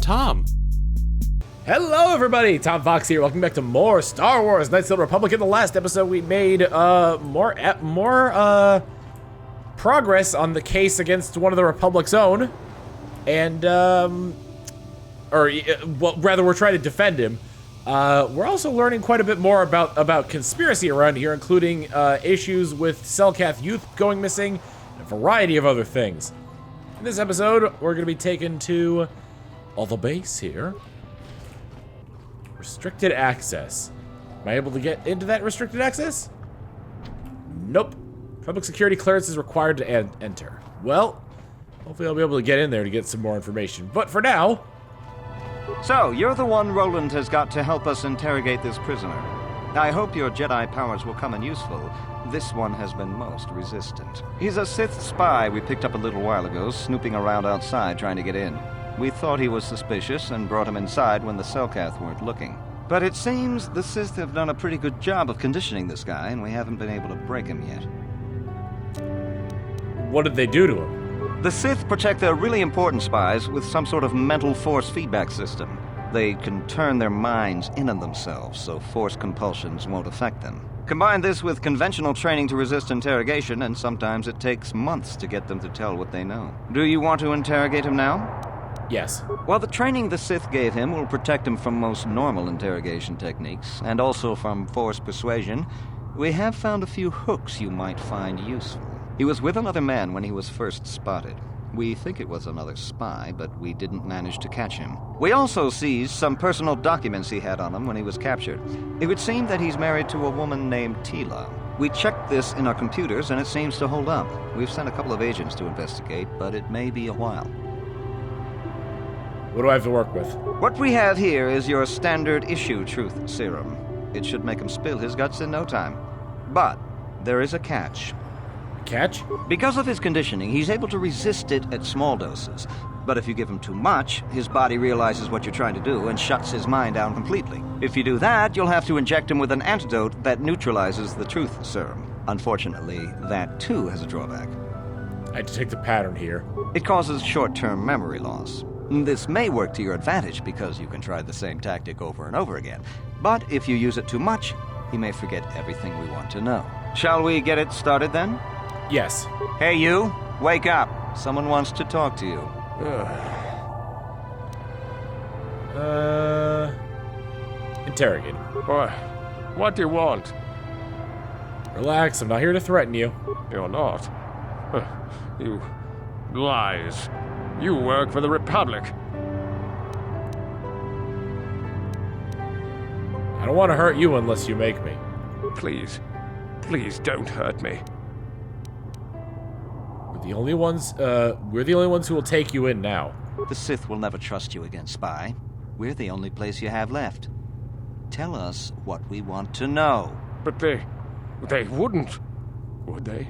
Tom. Hello, everybody. Tom Fawkes here. Welcome back to more Star Wars Knights of the Republic. In the last episode, we made more progress on the case against one of the Republic's own, and we're trying to defend him. We're also learning quite a bit more about conspiracy around here, including issues with Selkath youth going missing, and a variety of other things. In this episode, we're going to be taken to the base here. Restricted access. Am I able to get into that restricted access? Nope. Public security clearance is required to enter. Well, hopefully I'll be able to get in there to get some more information. But for now... So, you're the one Roland has got to help us interrogate this prisoner. I hope your Jedi powers will come in useful. This one has been most resistant. He's a Sith spy we picked up a little while ago, snooping around outside trying to get in. We thought he was suspicious and brought him inside when the Selkath weren't looking. But it seems the Sith have done a pretty good job of conditioning this guy, and we haven't been able to break him yet. What did they do to him? The Sith protect their really important spies with some sort of mental force feedback system. They can turn their minds in on themselves, so force compulsions won't affect them. Combine this with conventional training to resist interrogation, and sometimes it takes months to get them to tell what they know. Do you want to interrogate him now? Yes. Well, the training the Sith gave him will protect him from most normal interrogation techniques, and also from force persuasion. We have found a few hooks you might find useful. He was with another man when he was first spotted. We think it was another spy, but we didn't manage to catch him. We also seized some personal documents he had on him when he was captured. It would seem that he's married to a woman named Tila. We checked this in our computers, and it seems to hold up. We've sent a couple of agents to investigate, but it may be a while. What do I have to work with? What we have here is your standard issue truth serum. It should make him spill his guts in no time. But there is a catch. Catch? Because of his conditioning, he's able to resist it at small doses. But if you give him too much, his body realizes what you're trying to do and shuts his mind down completely. If you do that, you'll have to inject him with an antidote that neutralizes the truth serum. Unfortunately, that too has a drawback. I detect a pattern here. It causes short-term memory loss. This may work to your advantage because you can try the same tactic over and over again. But if you use it too much, he may forget everything we want to know. Shall we get it started then? Yes. Hey you, wake up. Someone wants to talk to you. Interrogate. What do you want? Relax, I'm not here to threaten you. You're not. You lies. You work for the Republic. I don't want to hurt you unless you make me. Please don't hurt me. We're the only ones who will take you in now. The Sith will never trust you again, spy. We're the only place you have left. Tell us what we want to know. But they wouldn't, would they?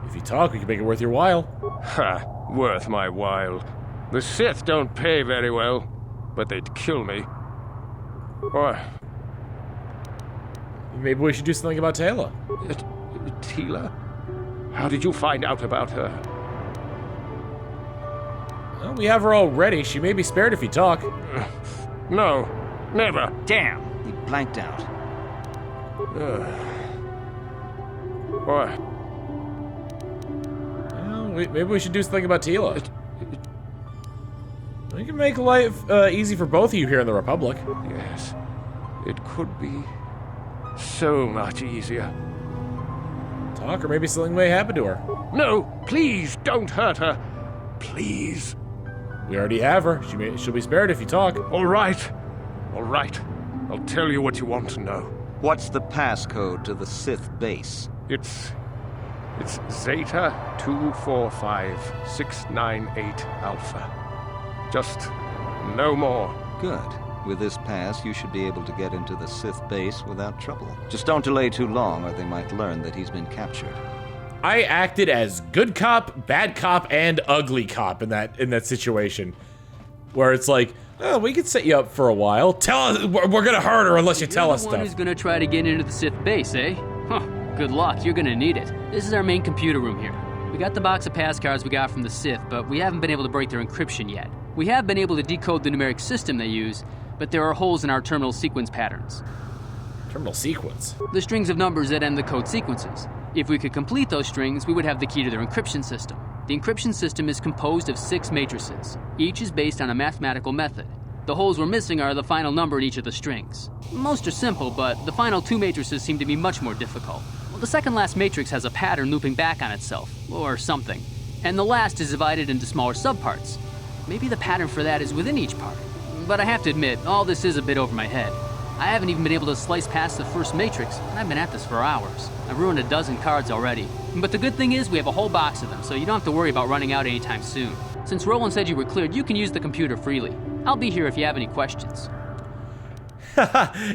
If you talk, we can make it worth your while. Ha! Worth my while. The Sith don't pay very well, but they'd kill me. Or... Maybe we should do something about Tila. Tila? How did you find out about her? Well, we have her already. She may be spared if you talk. No, never. Damn! He blanked out. What? Maybe we should do something about Tila. We can make life easy for both of you here in the Republic. Yes, it could be so much easier. Talk, or maybe something may happen to her. No, please don't hurt her. Please. We already have her. She'll be spared if you talk. All right. I'll tell you what you want to know. What's the passcode to the Sith base? It's Zeta 245698 Alpha. Just no more. Good. With this pass, you should be able to get into the Sith base without trouble. Just don't delay too long, or they might learn that he's been captured. I acted as good cop, bad cop, and ugly cop in that situation, where it's like, oh, we could set you up for a while. Tell us we're gonna hurt her unless you tell us stuff. You're the one who's gonna try to get into the Sith base, eh? Huh. Good luck. You're gonna need it. This is our main computer room here. We got the box of pass cards we got from the Sith, but we haven't been able to break their encryption yet. We have been able to decode the numeric system they use, but there are holes in our terminal sequence patterns. Terminal sequence? The strings of numbers that end the code sequences. If we could complete those strings, we would have the key to their encryption system. The encryption system is composed of 6 matrices. Each is based on a mathematical method. The holes we're missing are the final number in each of the strings. Most are simple, but the final 2 matrices seem to be much more difficult. Well, the second last matrix has a pattern looping back on itself, or something. And the last is divided into smaller subparts. Maybe the pattern for that is within each part. But I have to admit, all this is a bit over my head. I haven't even been able to slice past the first matrix, and I've been at this for hours. I've ruined a dozen cards already. But the good thing is we have a whole box of them, so you don't have to worry about running out anytime soon. Since Roland said you were cleared, you can use the computer freely. I'll be here if you have any questions.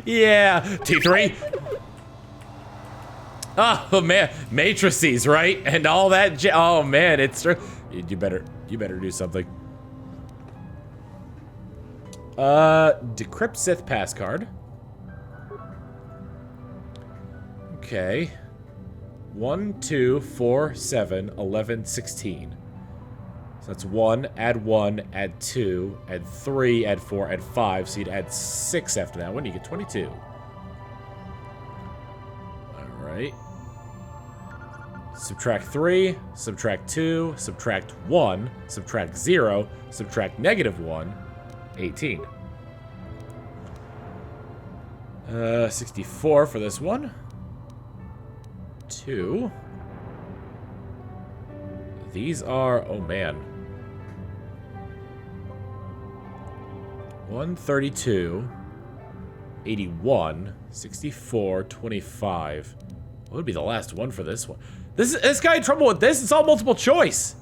Yeah, T3. Oh man, matrices, right? And all that. Oh man, it's you better do something. Decrypt Sith pass card. Okay. 1, 2, 4, 7, 11, 16. So that's 1, add 2, add 3, add 4, add 5. So you'd add 6 after that one. You get 22. Alright. Subtract 3, subtract 2, subtract 1, subtract 0, subtract -1, 18. 64 for this one. 2. These are, oh man. 132, 81, 64, 25. What would be the last one for this one? This guy had trouble with this. It's all multiple choice.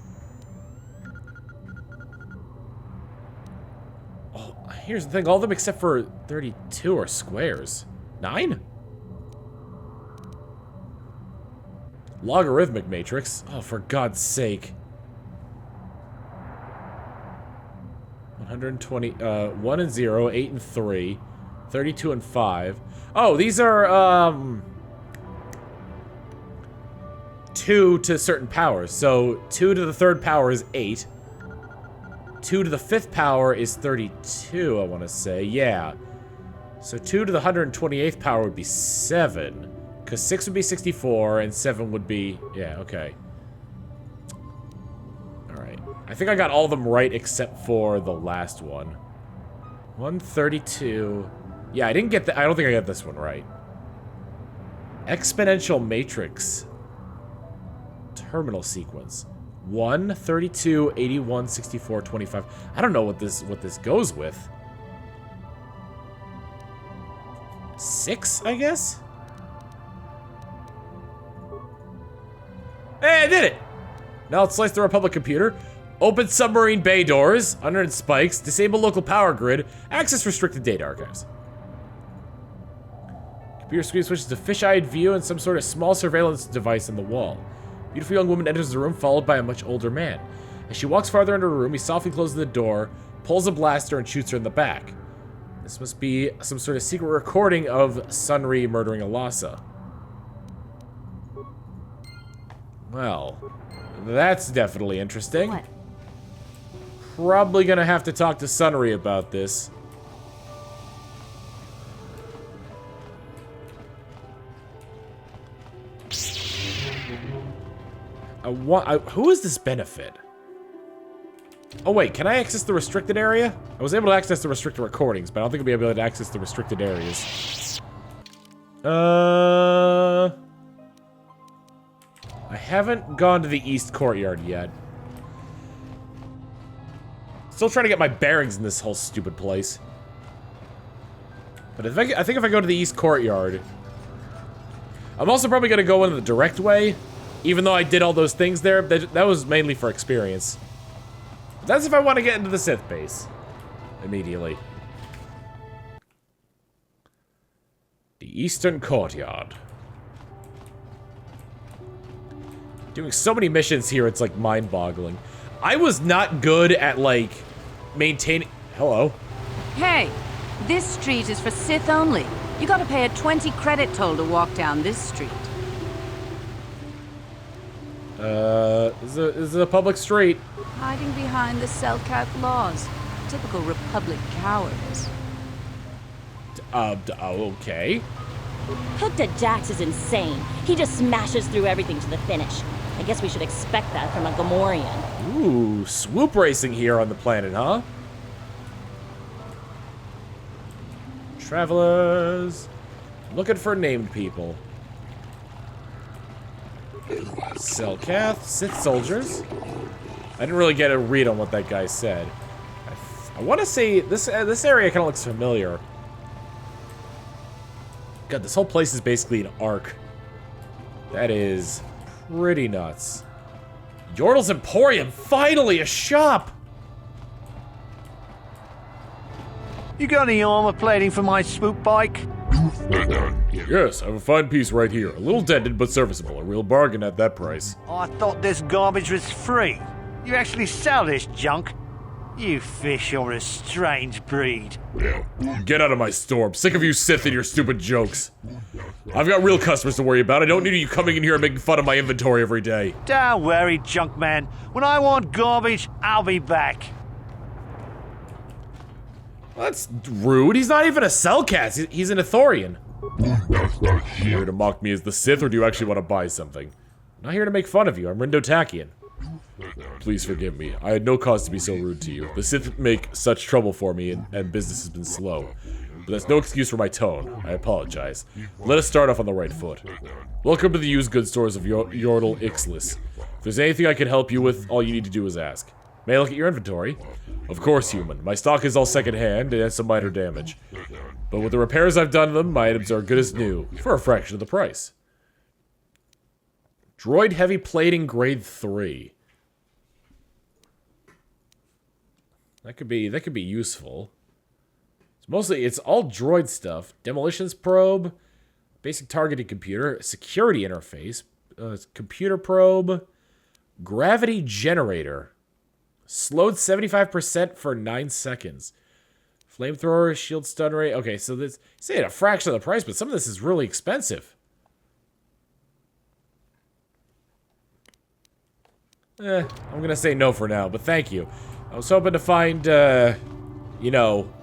Oh, here's the thing. All of them except for 32 are squares. 9? Logarithmic matrix. Oh, for God's sake. 120, 1 and 0, 8 and 3, 32 and 5. Oh, these are, 2 to certain powers. So 2 to the 3rd power is 8. 2 to the 5th power is 32, I want to say. Yeah. So 2 to the 128th power would be 7. Because 6 would be 64, and 7 would be... Yeah, okay. Alright. I think I got all of them right except for the last one. 132... Yeah, I didn't get I don't think I got this one right. Exponential matrix. Terminal sequence. 1, 32, 81, 64, 25. I don't know what this goes with. 6, I guess? Hey, I did it! Now let's slice the Republic computer. Open submarine bay doors, unearned spikes, disable local power grid, access restricted data archives. Computer screen switches to fish-eyed view and some sort of small surveillance device in the wall. Beautiful young woman enters the room, followed by a much older man. As she walks farther into her room, he softly closes the door, pulls a blaster, and shoots her in the back. This must be some sort of secret recording of Sunri murdering Alasa. Well, that's definitely interesting. What? Probably gonna have to talk to Sunri about this. Who is this benefit? Oh wait, can I access the restricted area? I was able to access the restricted recordings, but I don't think I'll be able to access the restricted areas. I haven't gone to the East Courtyard yet. Still trying to get my bearings in this whole stupid place. But I think if I go to the East Courtyard... I'm also probably going to go in the direct way. Even though I did all those things there, that was mainly for experience. That's if I want to get into the Sith base. Immediately. The Eastern Courtyard. Doing so many missions here, it's like mind-boggling. I was not good at, like, maintaining... Hello? Hey, this street is for Sith only. You gotta pay a 20 credit toll to walk down this street. This is a public street. Hiding behind the Selkath laws. typical Republic cowardice. Okay. Hooked Jax is insane. He just smashes through everything to the finish. I guess we should expect that from a Gamorrean. Ooh, swoop racing here on the planet, huh? Travelers. Looking for named people. Selkath, Sith soldiers. I didn't really get a read on what that guy said. I want to say this area kind of looks familiar. God, this whole place is basically an arc. That is pretty nuts. Yordle's Emporium, finally a shop! You got any armor plating for my swoop bike? Yes, I have a fine piece right here. A little dented, but serviceable. A real bargain at that price. I thought this garbage was free. You actually sell this junk? You fish are a strange breed. Get out of my store. I'm sick of you Sith and your stupid jokes. I've got real customers to worry about. I don't need you coming in here and making fun of my inventory every day. Don't worry, junk man. When I want garbage, I'll be back. Well, that's rude. He's not even a Selkath. He's an Ithorian. You here to mock me as the Sith, or do you actually want to buy something? I'm not here to make fun of you. I'm Rindo Takian. Please forgive me. I had no cause to be so rude to you. The Sith make such trouble for me, and business has been slow. But that's no excuse for my tone. I apologize. Let us start off on the right foot. Welcome to the used goods stores of Yordle Ixlis. If there's anything I can help you with, all you need to do is ask. May I look at your inventory? Of course, human. My stock is all second-hand and has some minor damage. But with the repairs I've done to them, my items are good as new, for a fraction of the price. Droid heavy plating grade 3. That could be useful. It's all droid stuff. Demolitions probe, basic targeting computer, security interface, computer probe, gravity generator. Slowed 75% for 9 seconds. Flamethrower, shield stun rate. Okay, so this say at a fraction of the price, but some of this is really expensive. I'm gonna say no for now, but thank you. I was hoping to find, you know,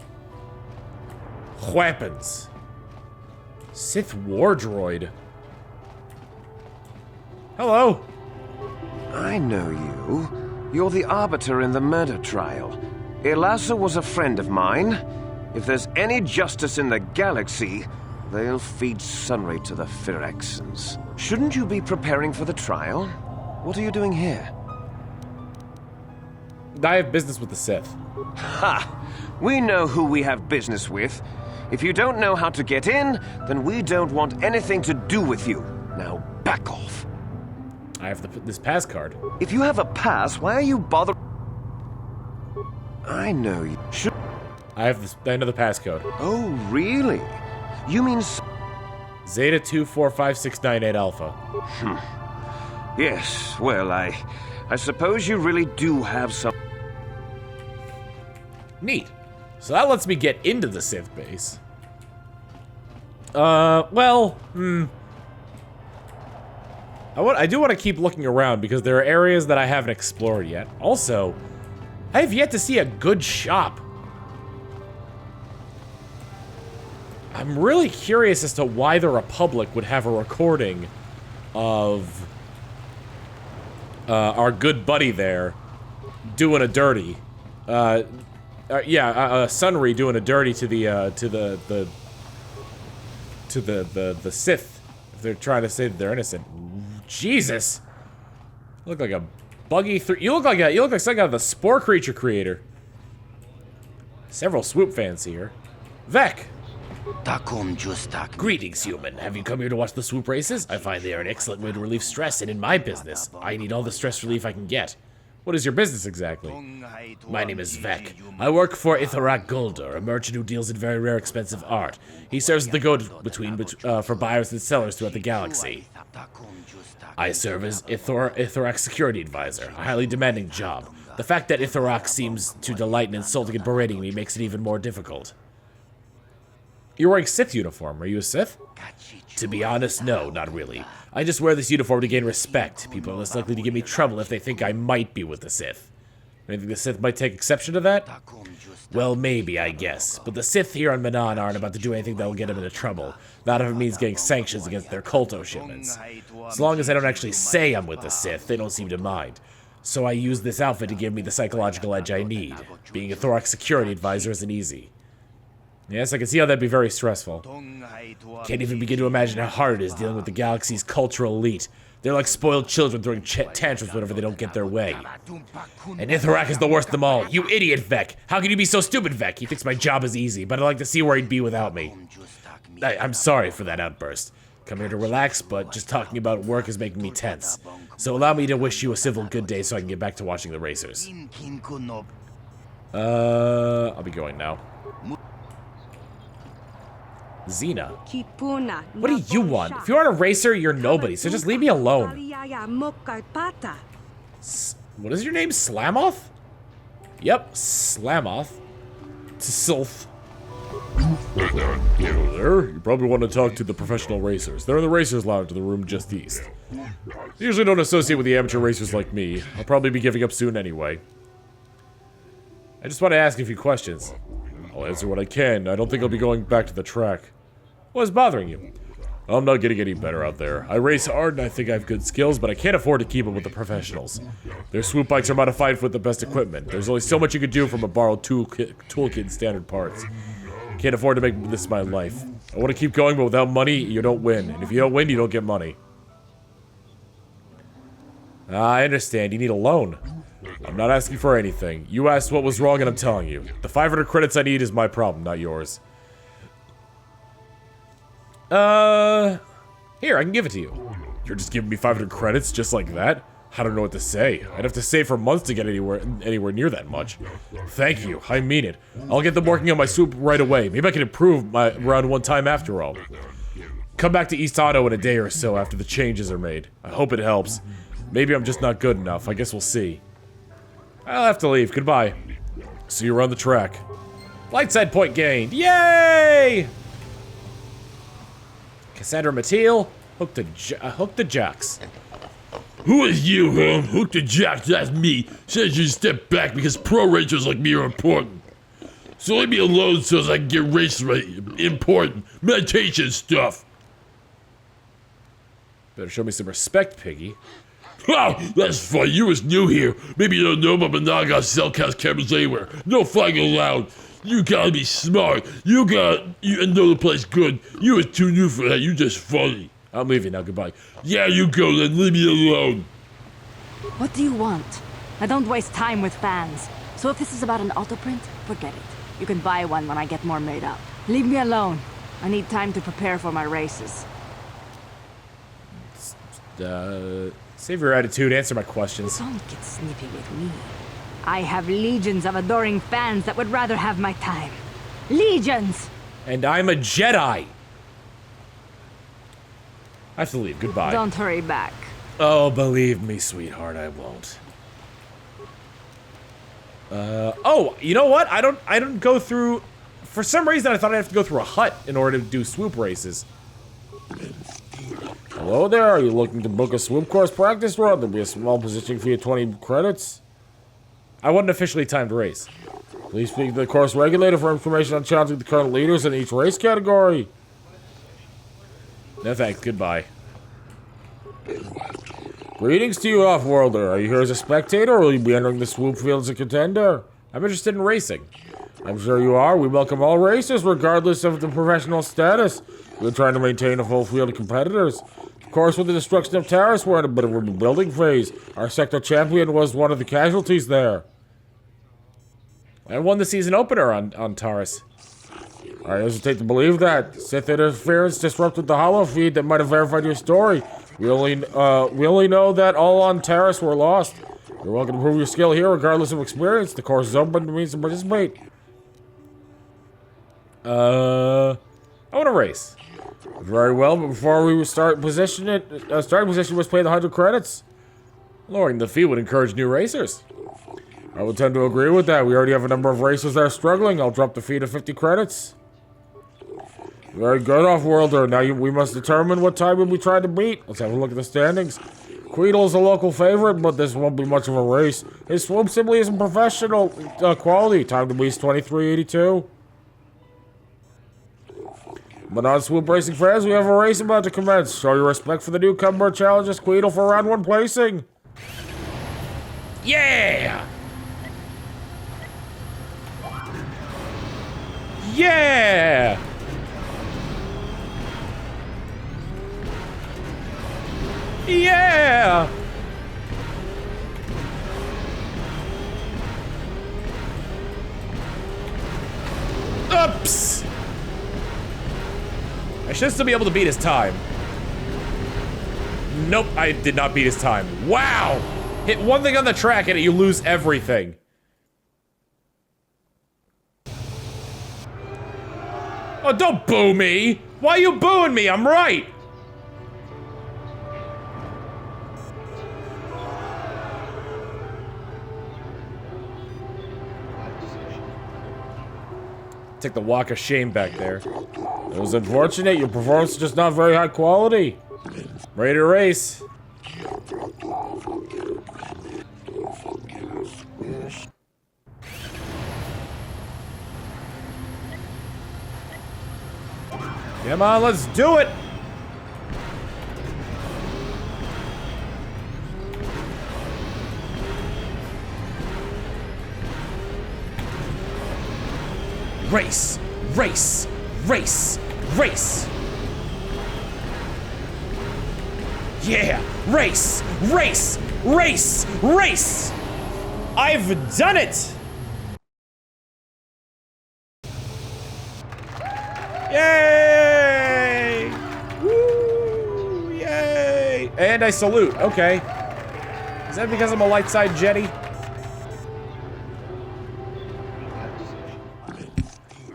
weapons. Sith War Droid. Hello. I know you. You're the arbiter in the murder trial. Elasa was a friend of mine. If there's any justice in the galaxy, they'll feed Sunray to the Phyrexians. Shouldn't you be preparing for the trial? What are you doing here? I have business with the Sith. Ha! We know who we have business with. If you don't know how to get in, then we don't want anything to do with you. Now back off. I have this pass card. If you have a pass, why are you bothering? I know you should. I know the passcode. Oh, really? You mean Zeta 245698 Alpha. Yes, well, I suppose you really do have some. Neat. So that lets me get into the Sith base. Well, I do want to keep looking around because there are areas that I haven't explored yet. Also, I have yet to see a good shop. I'm really curious as to why the Republic would have a recording of our good buddy there doing a dirty. Sunry doing a dirty to the Sith. If they're trying to say that they're innocent. Jesus, you look like a buggy. You look like something out of the Spore Creature creator. Several swoop fans here. Vec. Greetings, human. Have you come here to watch the swoop races? I find they are an excellent way to relieve stress, and in my business, I need all the stress relief I can get. What is your business exactly? My name is Vec. I work for Itharak Guldur, a merchant who deals in very rare, expensive art. He serves as the go-between for buyers and sellers throughout the galaxy. I serve as Itharak's security advisor, a highly demanding job. The fact that Itharak seems to delight in insulting and berating me makes it even more difficult. You're wearing Sith uniform. Are you a Sith? To be honest, no, not really. I just wear this uniform to gain respect. People are less likely to give me trouble if they think I might be with the Sith. Anything the Sith might take exception to that? Well, maybe, I guess. But the Sith here on Manan aren't about to do anything that'll get them into trouble. Not if it means getting sanctions against their KOTOR shipments. As long as I don't actually say I'm with the Sith, they don't seem to mind. So I use this outfit to give me the psychological edge I need. Being a Thorax security advisor isn't easy. Yes, I can see how that'd be very stressful. Can't even begin to imagine how hard it is dealing with the galaxy's cultural elite. They're like spoiled children throwing tantrums whenever they don't get their way. And Ithrak is the worst of them all. You idiot, Vec. How can you be so stupid, Vec? He thinks my job is easy, but I'd like to see where he'd be without me. I'm sorry for that outburst. Come here to relax, but just talking about work is making me tense. So allow me to wish you a civil good day so I can get back to watching the racers. I'll be going now. Xena, what do you want? If you aren't a racer, you're nobody, so just leave me alone. What is your name? Slamoth? Yep, Slamoth. Tsilth. Hello there. You probably want to talk to the professional racers. They're in the racers lounge in the room just east. They usually don't associate with the amateur racers like me. I'll probably be giving up soon anyway. I just want to ask a few questions. I'll answer what I can. I don't think I'll be going back to the track. What's bothering you? I'm not getting any better out there. I race hard and I think I have good skills, but I can't afford to keep up with the professionals. Their swoop bikes are modified with the best equipment. There's only so much you can do from a borrowed toolkit and standard parts. Can't afford to make this my life. I want to keep going, but without money, you don't win. And if you don't win, you don't get money. I understand. You need a loan. I'm not asking for anything. You asked what was wrong and I'm telling you. The 500 credits I need is my problem, not yours. Here, I can give it to you. You're just giving me 500 credits just like that? I don't know what to say. I'd have to save for months to get anywhere near that much. Thank you, I mean it. I'll get them working on my swoop right away. Maybe I can improve my round one time after all. Come back to East Otto in a day or so after the changes are made. I hope it helps. Maybe I'm just not good enough. I guess we'll see. I'll have to leave. Goodbye. See you around the track. Light side point gained. Yay! Cassandra Mateel, hook the jacks. Who is you, huh? Hook the jacks, that's me. Says you step back because pro racers like me are important. So leave me alone so as I can get race ready. Important. Meditation stuff. Better show me some respect, Piggy. Oh, that's funny. You was new here. Maybe you don't know, but Manan got cellcast cameras anywhere. No flying allowed. You gotta be smart. You know the place good. You was too new for that. You just funny. I'm leaving now. Goodbye. Yeah, you go then. Leave me alone. What do you want? I don't waste time with fans. So if this is about an autoprint, forget it. You can buy one when I get more made up. Leave me alone. I need time to prepare for my races. Save your attitude. Answer my questions. Don't get snippy with me. I have legions of adoring fans that would rather have my time. Legions! And I'm a Jedi! I have to leave. Goodbye. Don't hurry back. Oh, believe me, sweetheart, I won't. Oh, you know what? I don't go through... For some reason, I thought I'd have to go through a hut in order to do swoop races. Hello there, are you looking to book a swoop course practice run? There'll be a small position fee of 20 credits. I wasn't officially timed race. Please speak to the course regulator for information on challenging the current leaders in each race category. No thanks, goodbye. Greetings to you, off-worlder. Are you here as a spectator, or will you be entering the swoop field as a contender? I'm interested in racing. I'm sure you are. We welcome all racers, regardless of the professional status. We're trying to maintain a full field of competitors. Of course, with the destruction of Taris, we're in a bit of a rebuilding phase. Our sector champion was one of the casualties there. I won the season opener on Taris. I hesitate to believe that. Sith interference disrupted the holo feed that might have verified your story. We only know that all on Taris were lost. You're welcome to prove your skill here, regardless of experience. The course is open to means to participate. I want to race. Very well, but before we start position starting position must pay the 100 credits. Lowering the fee would encourage new racers. I would tend to agree with that. We already have a number of racers that are struggling. I'll drop the fee to 50 credits. Very good, off-worlder. Now we must determine what time we'll be trying to beat. Let's have a look at the standings. Queedle's a local favorite, but this won't be much of a race. His swoop simply isn't professional quality. Time to waste 23.82. But on Swoop Racing fans, we have a race about to commence. Show your respect for the newcomer challenges Queedle for round 1 placing. Yeah! Yeah! Yeah! Oops! I should still be able to beat his time. Nope, I did not beat his time. Wow! Hit one thing on the track and you lose everything. Oh, don't boo me! Why are you booing me? I'm right! Take the walk of shame back there. It was unfortunate. Your performance is just not very high quality. Ready to race. Come on, let's do it! Race! Race! Race! Race! Yeah! Race! Race! Race! Race! I've done it! Yay! Woo! Yay! And I salute. Okay. Is that because I'm a light side jetty?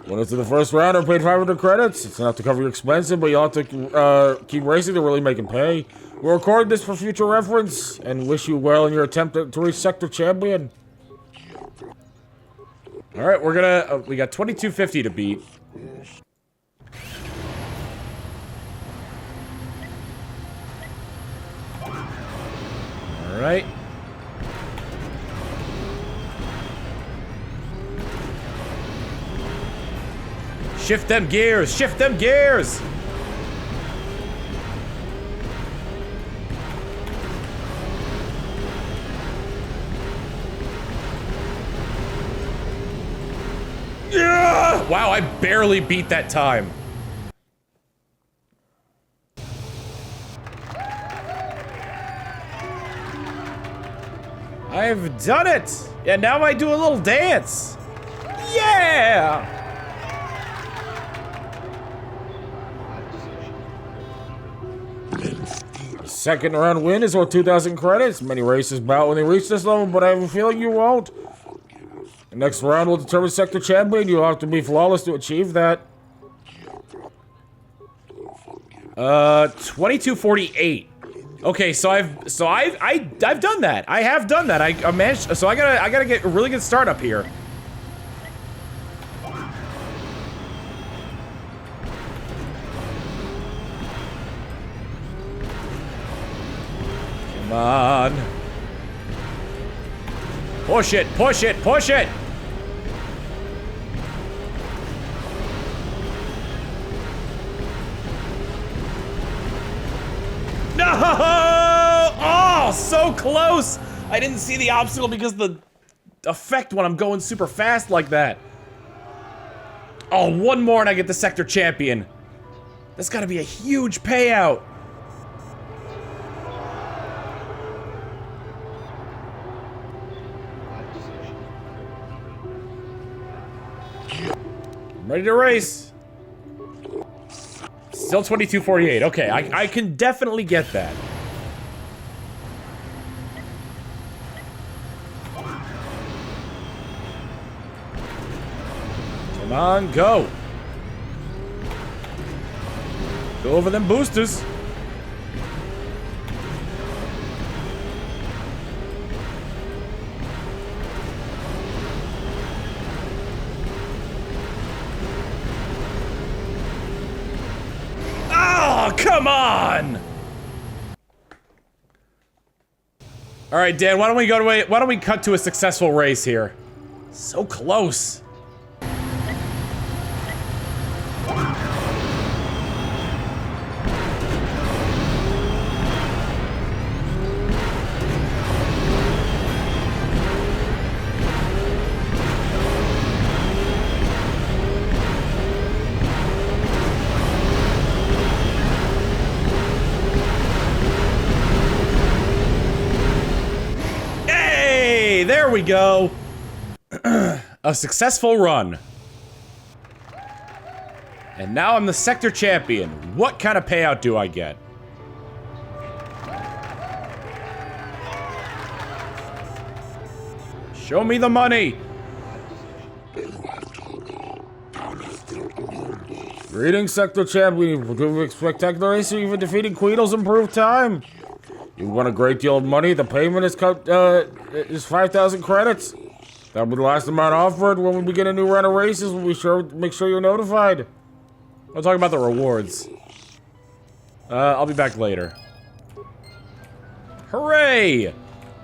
Went into the first round and paid 500 credits. It's enough to cover your expenses, but you'll have to keep racing to really make them pay. We'll record this for future reference and wish you well in your attempt to reach Sector Champion. Alright, we're gonna... we got 2250 to beat. Alright. Shift them gears! Shift them gears! Yeah! Wow, I barely beat that time. I've done it! And now I do a little dance! Yeah! Second round win is worth 2,000 credits. Many races bout when they reach this level, but I have a feeling you won't. The next round will determine Sector Champion. You'll have to be flawless to achieve that. 2248. Okay, so I've done that. I have done that. I managed. So I gotta get a really good start up here. Come on. Push it, push it, push it! No! Oh, so close! I didn't see the obstacle because of the effect when I'm going super fast like that. Oh, one more and I get the Sector Champion. That's gotta be a huge payout. Ready to race. Still 2248. Okay, I can definitely get that. Come on, go. Go over them boosters. Oh, come on! All right, Dan, why don't we cut to a successful race here? So close. There we go. A successful run. And now I'm the sector champion. What kind of payout do I get? Show me the money. Greetings, sector champion. We're doing a spectacular race, even defeating Queedle's improved time. You won a great deal of money. The payment is 5,000 credits. That'll be the last amount offered. When we begin a new round of races, we'll make sure you're notified. I'll talk about the rewards. I'll be back later. Hooray!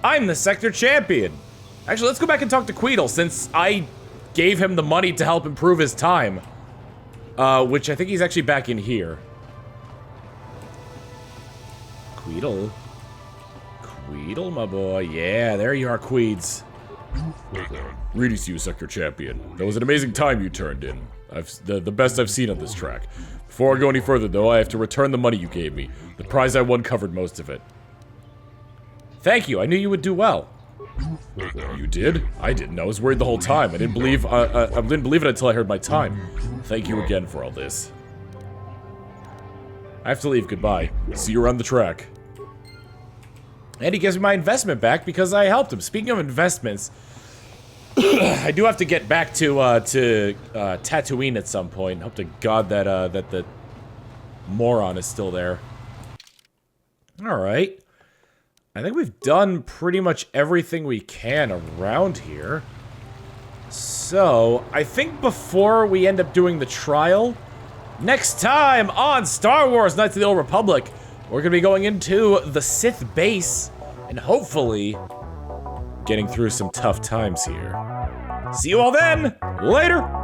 I'm the sector champion. Actually, let's go back and talk to Queedle, since I gave him the money to help improve his time. Which I think he's actually back in here. Queedle? Queedle, my boy. Yeah, there you are, Queeds. Greetings to you, sector champion. That was an amazing time you turned in. The best I've seen on this track. Before I go any further, though, I have to return the money you gave me. The prize I won covered most of it. Thank you. I knew you would do well. You did? I didn't. I was worried the whole time. I didn't believe it until I heard my time. Thank you again for all this. I have to leave. Goodbye. See you around the track. And he gives me my investment back because I helped him. Speaking of investments, I do have to get back to Tatooine at some point. Hope to God that that the moron is still there. All right. I think we've done pretty much everything we can around here. So, I think before we end up doing the trial, next time on Star Wars Knights of the Old Republic, we're going to be going into the Sith base and hopefully getting through some tough times here. See you all then! Later!